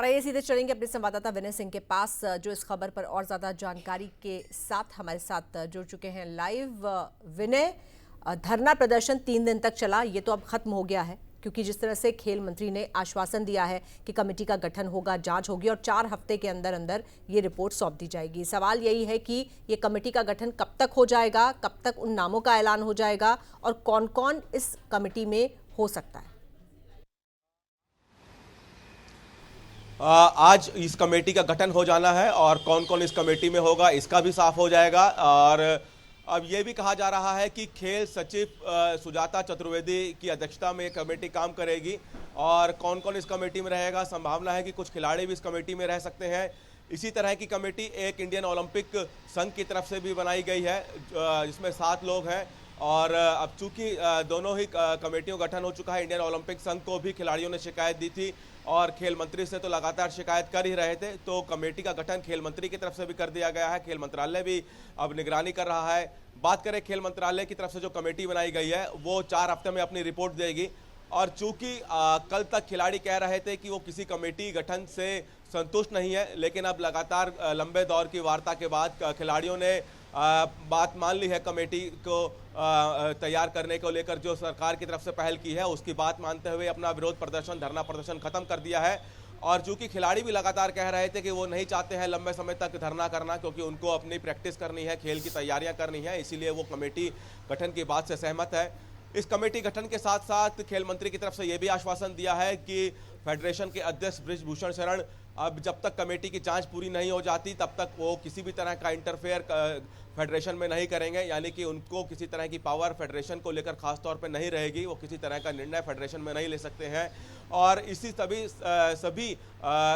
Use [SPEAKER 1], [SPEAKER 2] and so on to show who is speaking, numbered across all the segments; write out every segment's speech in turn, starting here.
[SPEAKER 1] और आइए सीधे चलेंगे अपने संवाददाता विनय सिंह के पास, जो इस खबर पर और ज्यादा जानकारी के साथ हमारे साथ जुड़ चुके हैं लाइव। विनय, धरना प्रदर्शन 3 दिन तक चला, ये तो अब खत्म हो गया है क्योंकि जिस तरह से खेल मंत्री ने आश्वासन दिया है कि कमेटी का गठन होगा, जांच होगी और 4 हफ्ते के अंदर अंदर ये रिपोर्ट सौंप दी जाएगी। सवाल यही है कि ये कमेटी का गठन कब तक हो जाएगा, कब तक उन नामों का ऐलान हो जाएगा और कौन कौन इस कमेटी में हो सकता है।
[SPEAKER 2] आज इस कमेटी का गठन हो जाना है और कौन कौन इस कमेटी में होगा इसका भी साफ हो जाएगा। और अब ये भी कहा जा रहा है कि खेल सचिव सुजाता चतुर्वेदी की अध्यक्षता में कमेटी काम करेगी और कौन कौन इस कमेटी में रहेगा, संभावना है कि कुछ खिलाड़ी भी इस कमेटी में रह सकते हैं। इसी तरह की कमेटी एक इंडियन ओलंपिक संघ की तरफ से भी बनाई गई है जिसमें 7 लोग हैं। और अब चूंकि दोनों ही कमेटियों का गठन हो चुका है, इंडियन ओलंपिक संघ को भी खिलाड़ियों ने शिकायत दी थी और खेल मंत्री से तो लगातार शिकायत कर ही रहे थे, तो कमेटी का गठन खेल मंत्री की तरफ से भी कर दिया गया है। खेल मंत्रालय भी अब निगरानी कर रहा है। बात करें खेल मंत्रालय की तरफ से जो कमेटी बनाई गई है वो 4 हफ्ते में अपनी रिपोर्ट देगी। और चूंकि कल तक खिलाड़ी कह रहे थे कि वो किसी कमेटी गठन से संतुष्ट नहीं है, लेकिन अब लगातार लंबे दौर की वार्ता के बाद खिलाड़ियों ने बात मान ली है। कमेटी को तैयार करने को लेकर जो सरकार की तरफ से पहल की है उसकी बात मानते हुए अपना विरोध प्रदर्शन, धरना प्रदर्शन खत्म कर दिया है। और चूंकि खिलाड़ी भी लगातार कह रहे थे कि वो नहीं चाहते हैं लंबे समय तक धरना करना, क्योंकि उनको अपनी प्रैक्टिस करनी है, खेल की तैयारियां करनी है, इसीलिए वो कमेटी गठन की बात से सहमत है। इस कमेटी गठन के साथ साथ खेल मंत्री की तरफ से यह भी आश्वासन दिया है कि फेडरेशन के अध्यक्ष बृजभूषण शरण अब जब तक कमेटी की जांच पूरी नहीं हो जाती तब तक वो किसी भी तरह का इंटरफेयर फेडरेशन में नहीं करेंगे, यानी कि उनको किसी तरह की पावर फेडरेशन को लेकर खास तौर पे नहीं रहेगी, वो किसी तरह का निर्णय फेडरेशन में नहीं ले सकते हैं। और इसी सभी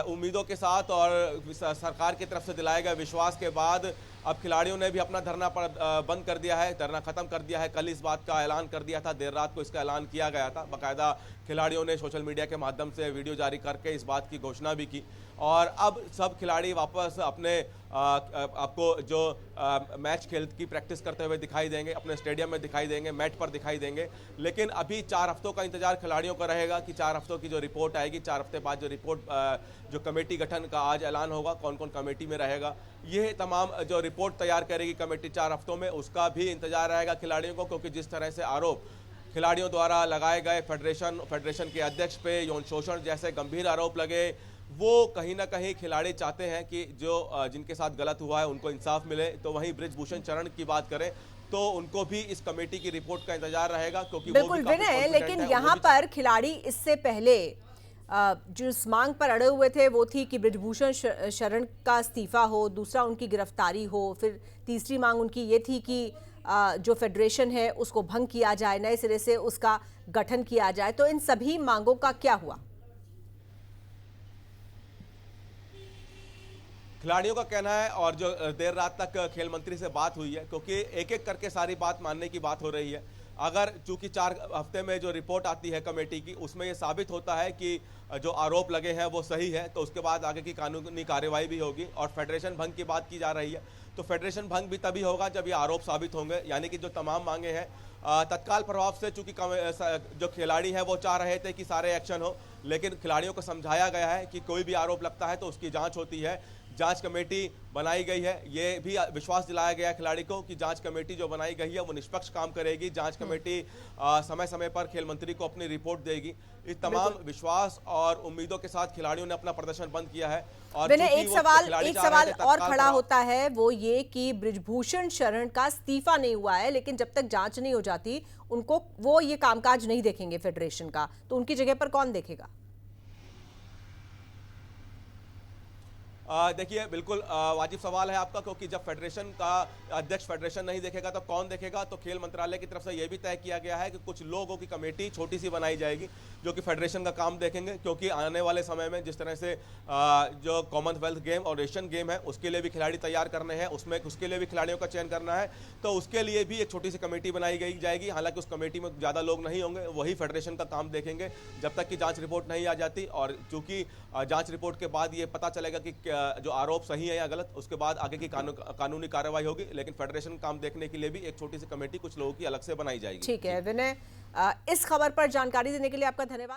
[SPEAKER 2] उम्मीदों के साथ और सरकार की तरफ से दिलाए गए विश्वास के बाद अब खिलाड़ियों ने भी अपना धरना बंद कर दिया है, धरना खत्म कर दिया है। कल इस बात का ऐलान कर दिया था, देर रात को इसका ऐलान किया गया था। बाकायदा खिलाड़ियों ने सोशल मीडिया के माध्यम से वीडियो जारी करके इस बात की घोषणा भी की। और अब सब खिलाड़ी वापस अपने आपको जो मैच खेल की प्रैक्टिस करते हुए दिखाई देंगे, अपने स्टेडियम में दिखाई देंगे, मैच पर दिखाई देंगे। लेकिन अभी 4 हफ्तों का इंतजार खिलाड़ियों का रहेगा कि 4 हफ्तों की जो रिपोर्ट आएगी, 4 हफ्ते बाद जो रिपोर्ट जो कमेटी गठन का आज ऐलान होगा, कौन कौन कमेटी में रहेगा, ये तमाम जो रिपोर्ट तैयार करेगी कमेटी 4 हफ्तों में, उसका भी इंतजार रहेगा खिलाड़ियों को। क्योंकि जिस तरह से आरोप खिलाड़ियों द्वारा लगाए गए फेडरेशन के अध्यक्ष पे यौन शोषण जैसे गंभीर आरोप लगे, वो कहीं ना कहीं खिलाड़ी चाहते हैं कि जो जिनके साथ गलत हुआ है उनको इंसाफ मिले। तो वहीं बृजभूषण शरण की बात करें तो उनको भी इस कमेटी की रिपोर्ट का इंतजार रहेगा, क्योंकि
[SPEAKER 1] बिल्कुल विनय, लेकिन यहाँ पर खिलाड़ी इससे पहले जो इस मांग पर अड़े हुए थे वो थी कि बृजभूषण शरण का इस्तीफा हो, दूसरा उनकी गिरफ्तारी हो, फिर तीसरी मांग उनकी ये थी कि जो फेडरेशन है उसको भंग किया जाए, नए सिरे से उसका गठन किया जाए। तो इन सभी मांगों का क्या हुआ?
[SPEAKER 2] खिलाड़ियों का कहना है और जो देर रात तक खेल मंत्री से बात हुई है, क्योंकि एक एक करके सारी बात मानने की बात हो रही है। अगर चूंकि 4 हफ्ते में जो रिपोर्ट आती है कमेटी की उसमें ये साबित होता है कि जो आरोप लगे हैं वो सही है, तो उसके बाद आगे की कानूनी कार्रवाई भी होगी। और फेडरेशन भंग की बात की जा रही है, तो फेडरेशन भंग भी तभी होगा जब ये आरोप साबित होंगे, यानी कि जो तमाम मांगे हैं तत्काल प्रभाव से, चूंकि जो खिलाड़ी हैं वो चाह रहे थे कि सारे एक्शन हो, लेकिन खिलाड़ियों को समझाया गया है कि कोई भी आरोप लगता है तो उसकी जांच होती है, जांच कमेटी बनाई गई है। ये भी विश्वास दिलाया गया है खिलाड़ी को कि जांच कमेटी जो बनाई गई है वो निष्पक्ष काम करेगी, जांच कमेटी समय समय पर खेल मंत्री को अपनी रिपोर्ट देगी। इस तमाम विश्वास और उम्मीदों के साथ खिलाड़ियों ने अपना प्रदर्शन बंद किया है। और
[SPEAKER 1] एक सवाल और खड़ा होता है, वो ये कि बृजभूषण शरण का इस्तीफा नहीं हुआ है, लेकिन जब तक जांच नहीं हो जाती उनको वो ये कामकाज नहीं देखेंगे फेडरेशन का, तो उनकी जगह पर कौन देखेगा?
[SPEAKER 2] देखिए बिल्कुल वाजिब सवाल है आपका, क्योंकि जब फेडरेशन का अध्यक्ष फेडरेशन नहीं देखेगा तो कौन देखेगा। तो खेल मंत्रालय की तरफ से यह भी तय किया गया है कि कुछ लोगों की कमेटी छोटी सी बनाई जाएगी जो कि फेडरेशन का काम देखेंगे, क्योंकि आने वाले समय में जिस तरह से जो कॉमनवेल्थ गेम और एशियन गेम है उसके लिए भी खिलाड़ी तैयार करने हैं, उसके लिए भी खिलाड़ियों का चयन करना है, तो उसके लिए भी एक छोटी सी कमेटी बनाई जाएगी। हालांकि उस कमेटी में ज़्यादा लोग नहीं होंगे, वही फेडरेशन का काम देखेंगे जब तक कि जाँच रिपोर्ट नहीं आ जाती। और चूंकि जाँच रिपोर्ट के बाद ये पता चलेगा कि जो आरोप सही है या गलत, उसके बाद आगे की कानूनी कार्रवाई होगी। लेकिन फेडरेशन काम देखने के लिए भी एक छोटी सी कमेटी कुछ लोगों की अलग से बनाई जाएगी।
[SPEAKER 1] ठीक है विनय, इस खबर पर जानकारी देने के लिए आपका धन्यवाद।